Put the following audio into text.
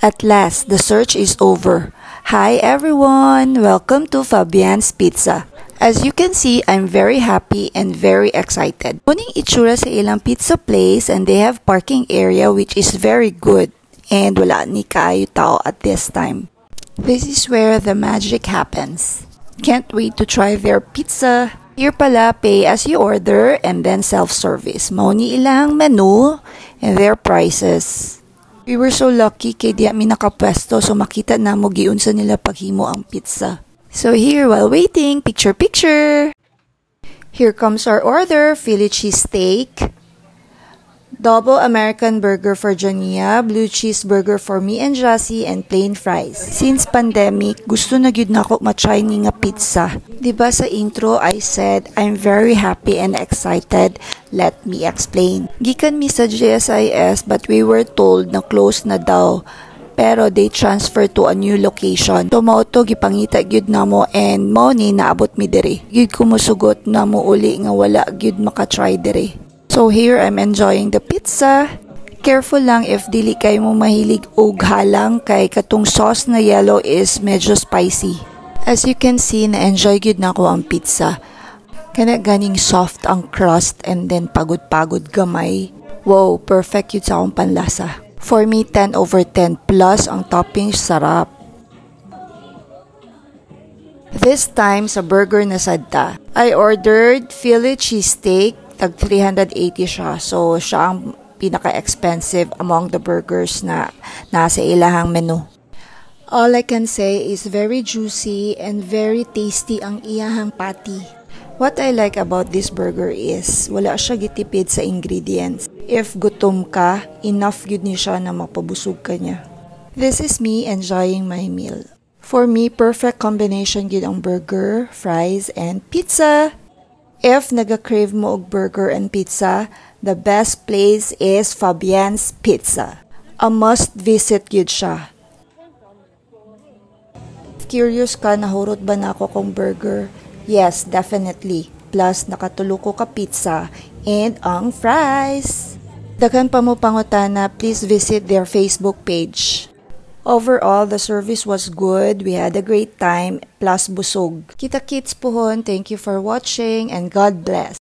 At last, the search is over. Hi everyone! Welcome to Fabian's Pizza. As you can see, I'm very happy and very excited. Kuning itsura sa ilang pizza place and they have parking area which is very good. And wala ni kaayo tao at this time. This is where the magic happens. Can't wait to try their pizza. Here pala, pay as you order and then self-service. Mao ni ilang menu and their prices. We were so lucky kay di mi nakapwesto so makita na mo giunsa nila paghimo ang pizza. So here, while waiting, picture! Here comes our order, Philly cheesesteak, double American burger for Jania, blue cheeseburger for me and Jassy, and plain fries. Since pandemic, gusto na gyud nako ma-try ni nga pizza. Diba sa intro, I said, I'm very happy and excited. Let me explain. Gikan mi sa GSIS but we were told na close na daw. Pero they transfer to a new location. Tumoto gipangita gyud namo and mo ni naabot mi diri. Gyud kumusugot na mo uli nga wala gyud maka-try diri. So here I'm enjoying the pizza. Careful lang if dili kay mo mahilig og halang kay katong sauce na yellow is medyo spicy. As you can see, na-enjoy gyud nako ang pizza. Kana ganing soft ang crust and then pagod-pagod gamay. Wow, perfect yun sa akong panlasa. For me, 10 over 10 plus ang toppings sarap. This time, sa burger na sadta, I ordered Philly cheesesteak, tag 380 siya. So, siya ang pinaka-expensive among the burgers na nasa ilahang menu. All I can say is very juicy and very tasty ang iyahang patty. What I like about this burger is wala siya gitipid sa ingredients. If gutom ka, enough yun ni siya na mapabusog ka niya. This is me enjoying my meal. For me, perfect combination yun ang burger, fries, and pizza. If naga-crave mo og burger and pizza, the best place is Fabian's Pizza. A must visit yun siya. Curious ka, nahurot ba na ako kong burger? Yes, definitely. Plus, nakatulog ko ka pizza and ang fries. Daghan pa mo pangutana, please visit their Facebook page. Overall, the service was good. We had a great time, plus busog. Kita-kits pohon, thank you for watching and God bless.